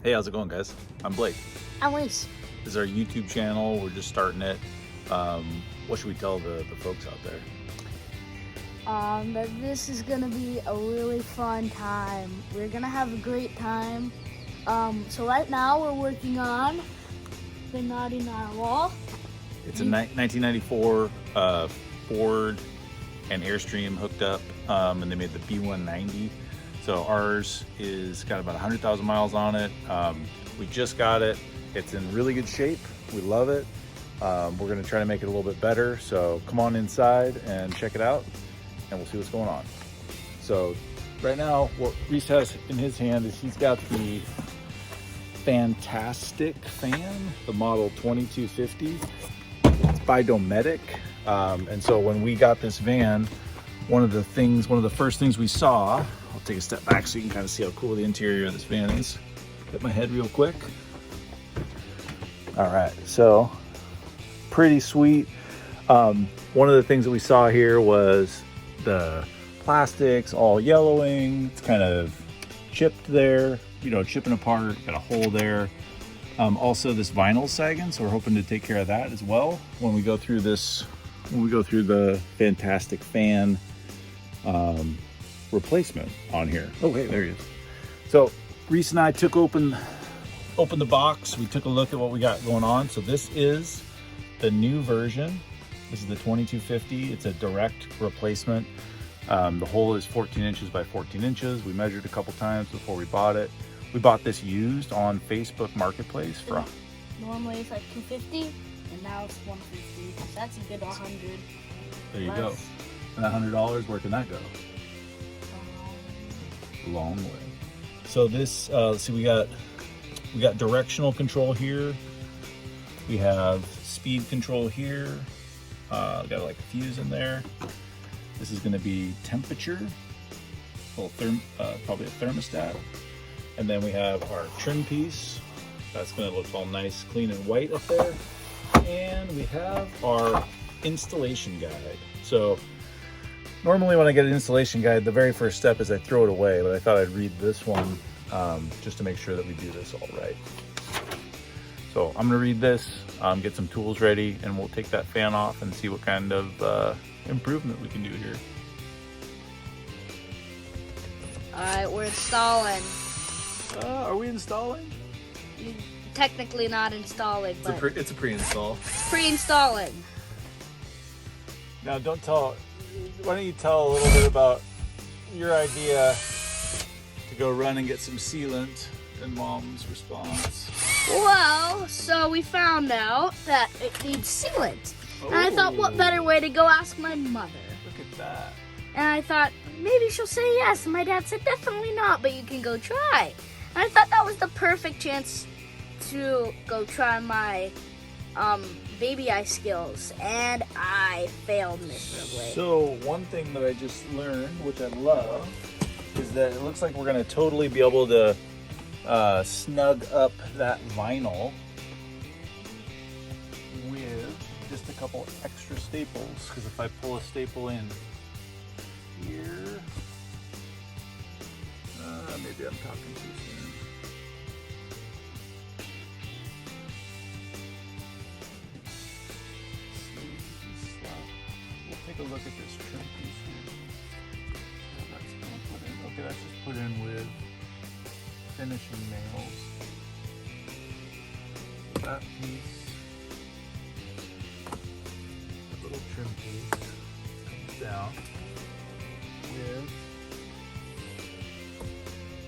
Hey, how's it going, guys? I'm Blake. I'm Reese. This is our YouTube channel. We're just starting it. What should we tell the folks out there? That this is gonna be a really fun time. We're gonna have a great time. So right now we're working on the 99 wall. It's a 1994 Ford and Airstream hooked up, and they made the B190. So ours is got about 100,000 miles on it. We just got it. It's in really good shape. We love it. We're gonna try to make it a little bit better. So come on inside and check it out, and we'll see what's going on. So right now, what Reese has in his hand is he's got the Fan-tastic Fan, the model 2250. It's by Dometic. And so when we got this van, one of the first things we saw, I'll take a step back so you can kind of see how cool the interior of this van is. Get my head real quick. All right, so pretty sweet. One of the things that we saw here was the plastics all yellowing. It's kind of chipped there, you know, chipping apart, got a hole there. Also this vinyl sagging, so we're hoping to take care of that as well when we go through this, the Fan-tastic Fan replacement on here. Oh, hey, there he is. So Reese and I took open the box. We took a look at what we got going on. So this is the new version. This is the 2250. It's a direct replacement. The hole is 14 inches by 14 inches. We measured a couple times before we bought it. We bought this used on Facebook Marketplace for Normally it's like $250, and now it's $150. So that's a good 100. There you go. And $100, where can that go? A long way. So this, let's see, we got directional control here. We have speed control here. Got like a fuse in there. This is going to be temperature, probably a thermostat. And then we have our trim piece. That's going to look all nice, clean and white up there. And we have our installation guide. So normally when I get an installation guide, the very first step is I throw it away, but I thought I'd read this one just to make sure that we do this all right. So I'm gonna read this, get some tools ready, and we'll take that fan off and see what kind of improvement we can do here. All right, we're installing. Are we installing? Technically not installing, but It's a pre-install. it's pre-installing. Now why don't you tell a little bit about your idea to go run and get some sealant and Mom's response? Well, so we found out that it needs sealant. And I thought, what better way to go ask my mother? Look at that. And I thought, maybe she'll say yes. And my dad said, definitely not, but you can go try. And I thought that was the perfect chance to go try my baby eye skills. And I failed miserably. So one thing that I just learned, which I love, is that it looks like we're going to totally be able to snug up that vinyl with just a couple extra staples. Because if I pull a staple in here, maybe I'm talking too soon. We'll take a look at this trim piece here. That's gonna put in. Okay, that's just put in with finishing nails. That piece, the little trim piece, comes down with,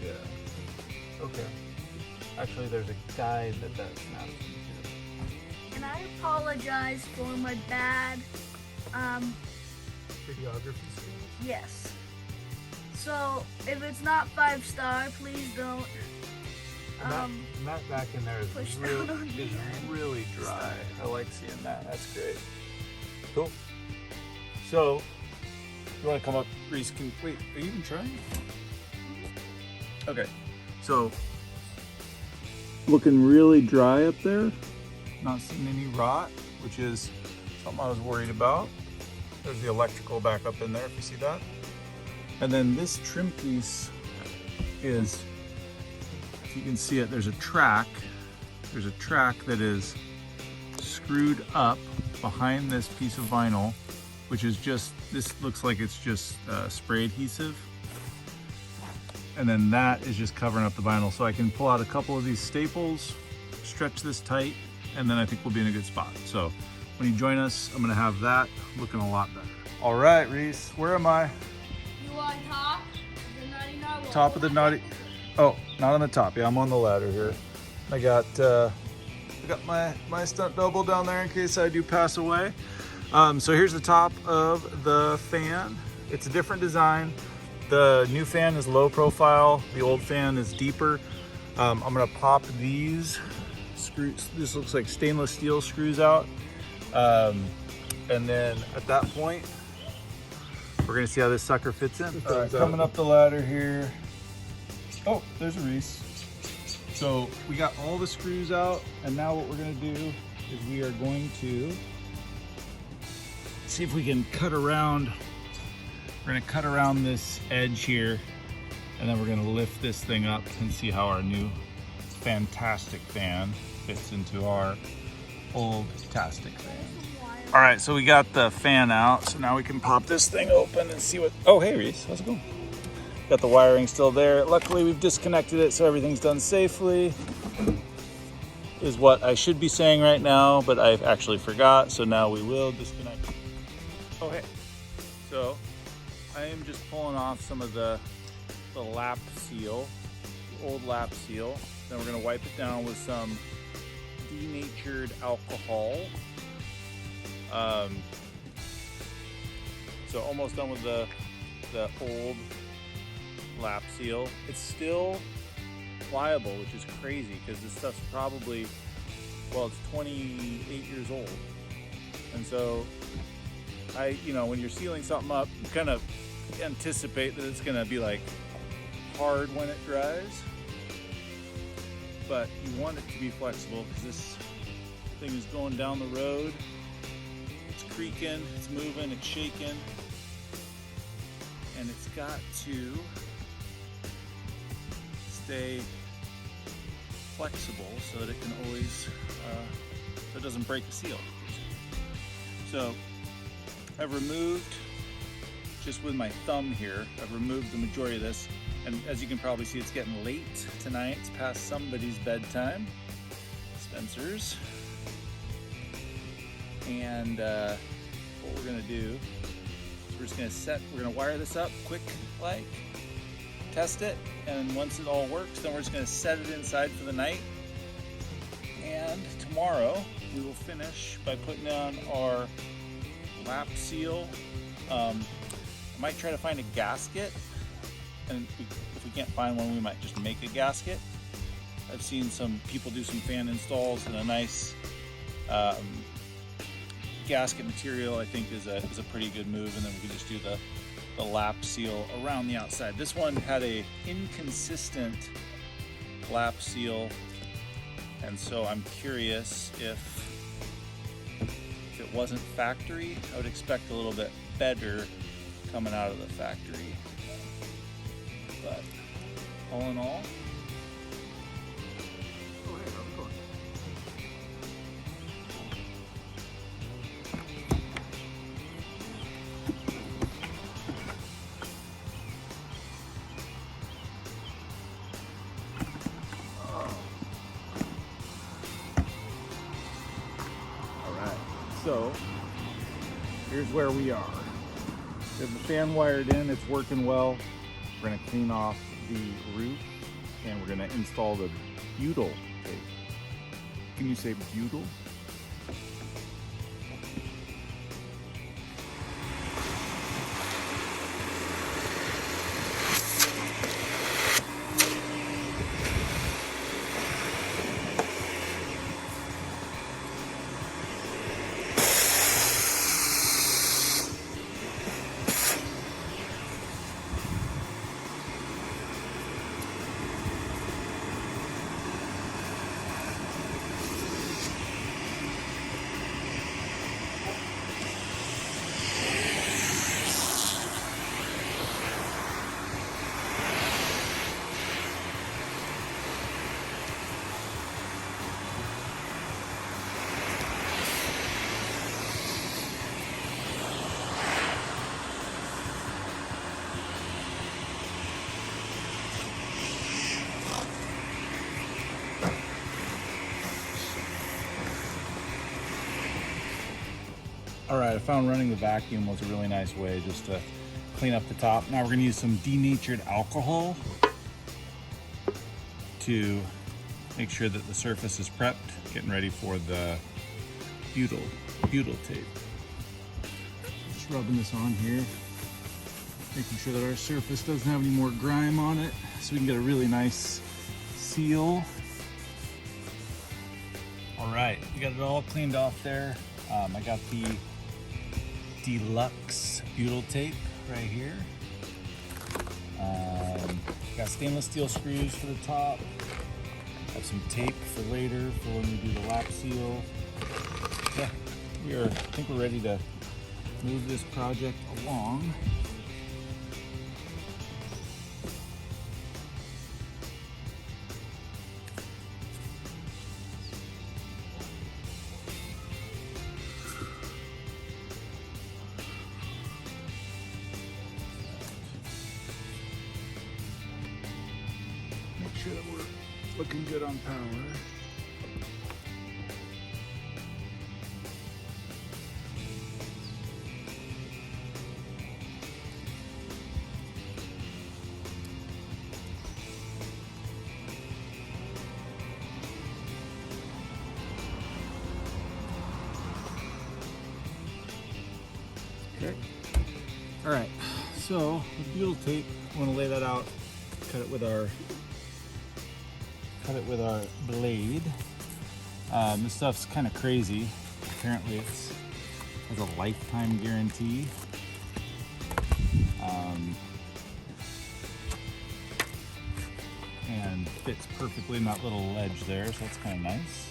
yeah, okay. Actually, there's a guide that snaps into. And I apologize for my bad, Videography skills? yes. So if it's not 5-star, please don't. That back in there push is down on the end. really dry. I like seeing that. That's great. Cool. So, you want to come up, Reese? Wait, are you even trying? Okay. So, looking really dry up there. Not seeing any rot, which is something I was worried about. There's the electrical back up in there, if you see that. And then this trim piece is, if you can see it, there's a track that is screwed up behind this piece of vinyl, which is just, this looks like it's just spray adhesive. And then that is just covering up the vinyl. So I can pull out a couple of these staples, stretch this tight, and then I think we'll be in a good spot. So when you join us, I'm gonna have that looking a lot better. All right, Reese, where am I? You on top of the naughty narwhal. Top of the naughty, oh, not on the top. Yeah, I'm on the ladder here. I got my stunt double down there in case I do pass away. So here's the top of the fan. It's a different design. The new fan is low profile. The old fan is deeper. I'm gonna pop these screws. This looks like stainless steel screws out. And then at that point, we're gonna see how this sucker fits in. Coming up the ladder here. Oh, there's a Reese. So we got all the screws out, and now what we're gonna do is we are going to see if we can cut around. We're gonna cut around this edge here, and then we're gonna lift this thing up and see how our new Fan-tastic fan fits into our old Tastic fan. All right, so we got the fan out, so now we can pop this thing open and see what, oh, hey Reese, how's it going? Got the wiring still there. Luckily we've disconnected it, so everything's done safely, is what I should be saying right now, but I actually forgot, so now we will disconnect. Oh, hey. So I am just pulling off some of the lap seal, the old lap seal. Then we're gonna wipe it down with some denatured alcohol. So almost done with the old lap seal. It's still pliable, which is crazy because this stuff's probably, well, it's 28 years old. And so when you're sealing something up, you kind of anticipate that it's gonna be like hard when it dries, but you want it to be flexible because this thing is going down the road. It's creaking, it's moving, it's shaking, and it's got to stay flexible so that it can always, so it doesn't break the seal. So I've removed, just with my thumb here, I've removed the majority of this. And as you can probably see, it's getting late tonight. It's past somebody's bedtime, Spencer's. And what we're gonna do is we're just gonna we're gonna wire this up quick, like, test it. And once it all works, then we're just gonna set it inside for the night. And tomorrow we will finish by putting on our lap seal. I might try to find a gasket, and if we can't find one, we might just make a gasket. I've seen some people do some fan installs, and a nice gasket material I think is a pretty good move, and then we can just do the lap seal around the outside. This one had a inconsistent lap seal, and so I'm curious if it wasn't factory, I would expect a little bit better coming out of the factory. But all in all, oh, hey, how's it going? All right, so here's where we are. We have the fan wired in, it's working well. We're gonna clean off the roof, and we're gonna install the butyl tape. Can you say butyl? All right, I found running the vacuum was a really nice way just to clean up the top. Now we're gonna use some denatured alcohol to make sure that the surface is prepped, getting ready for the butyl tape. Just rubbing this on here, making sure that our surface doesn't have any more grime on it, so we can get a really nice seal. All right, we got it all cleaned off there. I got the deluxe butyl tape right here. Got stainless steel screws for the top. Have some tape for later for when we do the lap seal. Yeah, I think we're ready to move this project along. Make sure that we're looking good on power. Okay. All right. So with butyl tape, I want to lay that out. Cut it with our blade. This stuff's kind of crazy. Apparently it has a lifetime guarantee. And fits perfectly in that little ledge there, so that's kind of nice.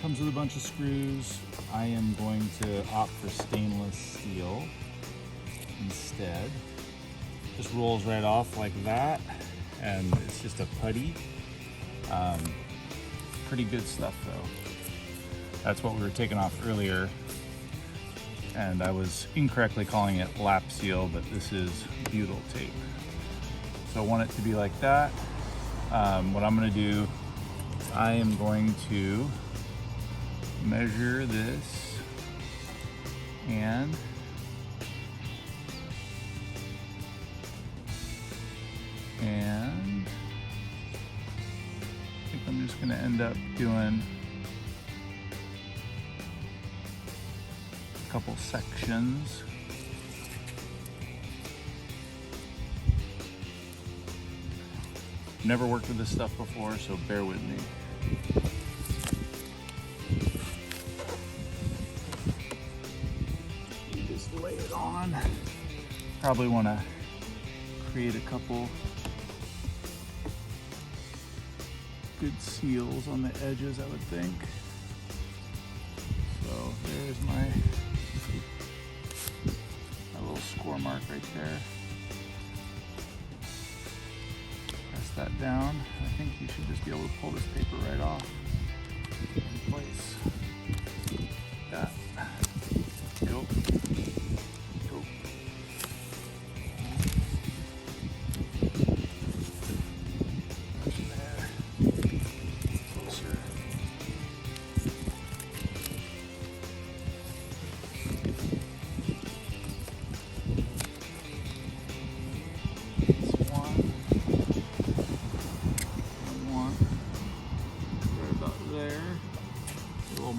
Comes with a bunch of screws. I am going to opt for stainless steel instead. Just rolls right off like that, and it's just a putty. Pretty good stuff though. That's what we were taking off earlier, and I was incorrectly calling it lap seal, but this is butyl tape. So I want it to be like that. What I'm going to do, I am going to measure this and I think I'm just going to end up doing a couple sections. Never worked with this stuff before, so bear with me. You just lay it on. Probably want to create a couple good seals on the edges, I would think. So there's my little score mark right there. Press that down. I think you should just be able to pull this paper right off in place. Like that. Go. Go. Closer.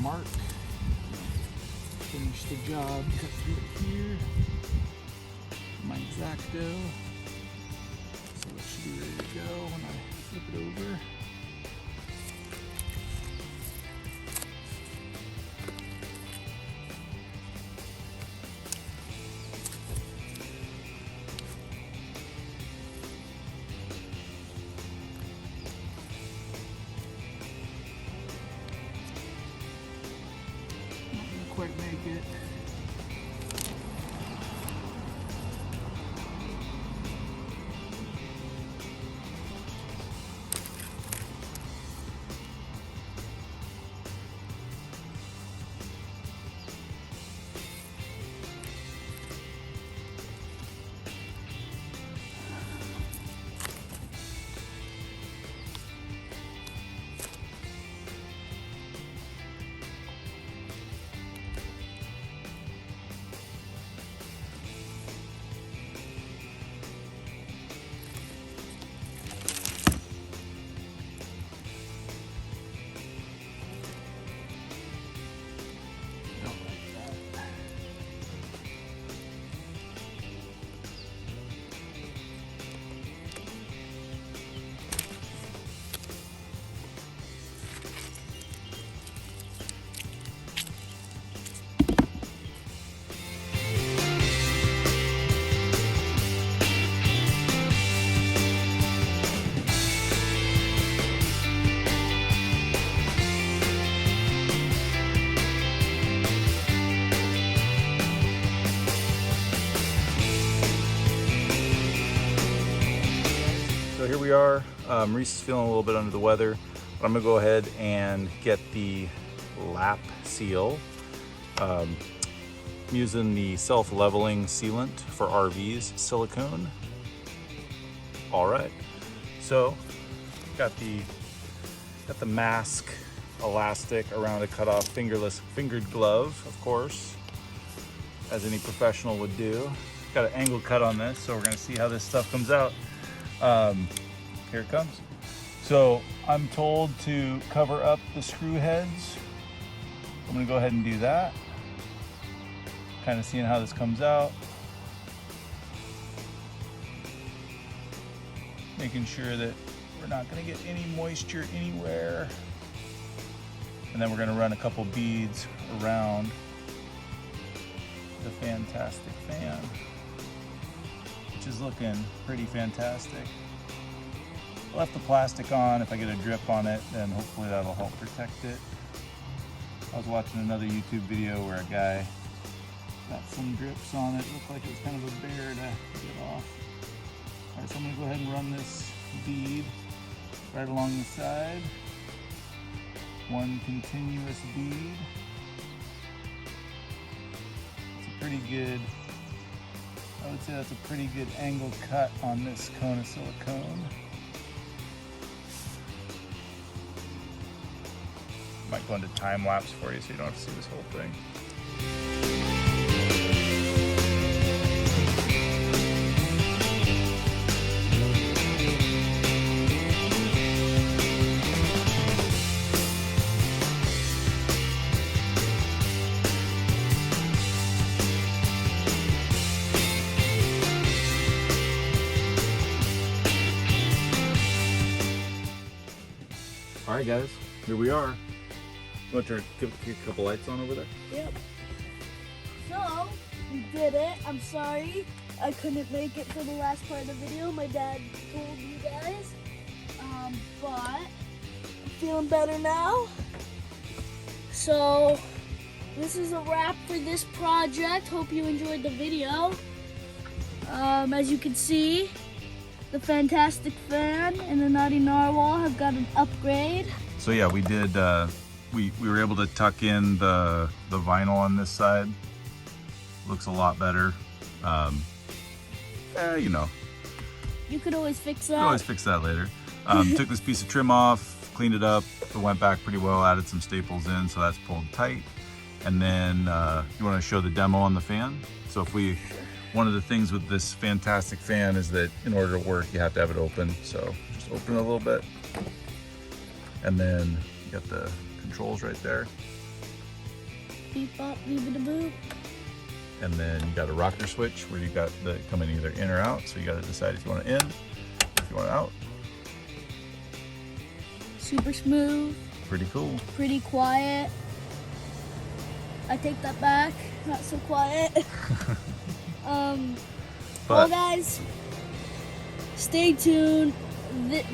Mark. Finish the job, cut through it here. My X-Acto. So that should be ready to go when I flip it over. Quite make it. we are. Reese is feeling a little bit under the weather, but I'm gonna go ahead and get the lap seal. I'm using the self-leveling sealant for RVs, silicone. All right, so got the mask elastic around a cut-off fingered glove, of course, as any professional would do. Got an angle cut on this, so we're gonna see how this stuff comes out. Here it comes. So I'm told to cover up the screw heads. I'm gonna go ahead and do that. Kind of seeing how this comes out. Making sure that we're not gonna get any moisture anywhere. And then we're gonna run a couple beads around the Fan-tastic Fan, which is looking pretty fantastic. Left the plastic on. If I get a drip on it, then hopefully that'll help protect it. I was watching another YouTube video where a guy got some drips on it. Looked like it was kind of a bear to get off. All right, so I'm gonna go ahead and run this bead right along the side. One continuous bead. It's a pretty good, I would say that's a pretty good angle cut on this cone of silicone. Might go into time lapse for you so you don't have to see this whole thing. All right, guys, here we are. You want to give a couple lights on over there? Yep. So, we did it. I'm sorry I couldn't make it for the last part of the video. My dad told you guys. But I'm feeling better now. So, this is a wrap for this project. Hope you enjoyed the video. As you can see, the Fan-tastic Fan and the Naughty Narwhal have got an upgrade. So yeah, we did. We were able to tuck in the vinyl on this side. Looks a lot better. You know. You could always fix that. You could always fix that later. Took this piece of trim off, cleaned it up. It went back pretty well. Added some staples in, so that's pulled tight. And then you want to show the demo on the fan. So if we, one of the things with this Fan-tastic Fan is that in order to work, you have to have it open. So just open it a little bit, and then you got the controls right there. Beep bop, beep a boop. And then you got a rocker switch where you got the coming either in or out. So you got to decide if you want it in, if you want it out. Super smooth. Pretty cool. Pretty quiet. I take that back. Not so quiet. Well, guys, stay tuned.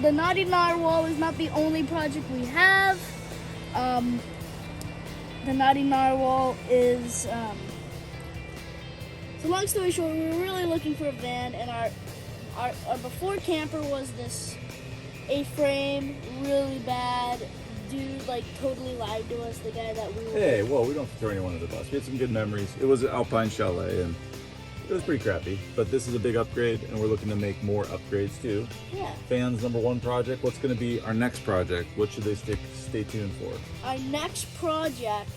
The Naughty Narwhal is not the only project we have. The Naughty Narwhal is, so long story short, we were really looking for a van, and our before camper was this A-frame, really bad. Dude, like, totally lied to us, the guy that we were... Hey, well, we don't have to throw anyone under the bus. We had some good memories. It was an Alpine Chalet, and it was pretty crappy, but this is a big upgrade, and we're looking to make more upgrades too. Yeah. Fans #1 project. What's going to be our next project? What should they stay tuned for? Our next project,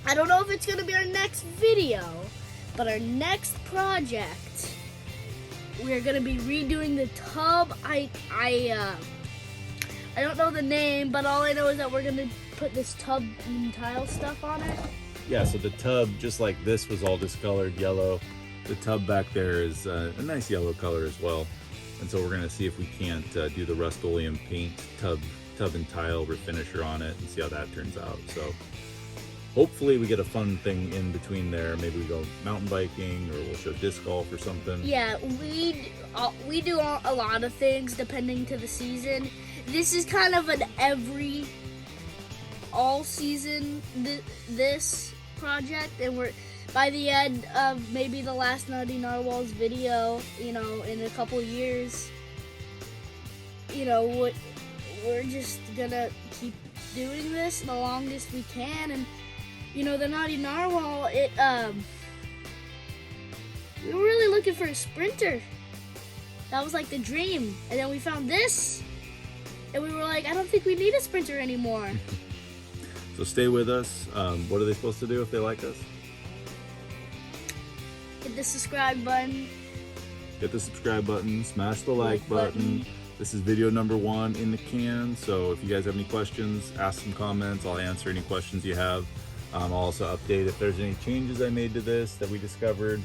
I don't know if it's going to be our next video, but our next project, we're going to be redoing the tub. I don't know the name, but all I know is that we're going to put this tub and tile stuff on it. Yeah, so the tub, just like this, was all discolored yellow. The tub back there is a nice yellow color as well. And so we're gonna see if we can't do the Rust-Oleum paint tub and tile refinisher on it and see how that turns out. So hopefully we get a fun thing in between there. Maybe we go mountain biking, or we'll show disc golf or something. Yeah, we do a lot of things depending to the season. This is kind of an all season this project, and we're by the end of maybe the last Naughty Narwhal's video, you know, in a couple years, you know, we're just gonna keep doing this the longest we can. And you know, the Naughty Narwhal, we were really looking for a sprinter. That was like the dream. And then we found this, and we were like, I don't think we need a sprinter anymore. So stay with us. What are they supposed to do if they like us? Hit the subscribe button. Hit the subscribe button, smash the like button. This is video number 1 in the can, so if you guys have any questions, ask some comments. I'll answer any questions you have. I'll also update if there's any changes I made to this that we discovered.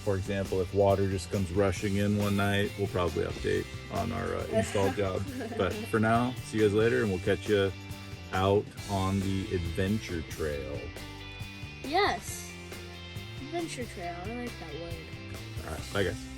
For example, if water just comes rushing in one night, we'll probably update on our install job. But for now, see you guys later, and we'll catch you out on the adventure trail. Yes. Adventure trail. I like that word. All right, bye guys.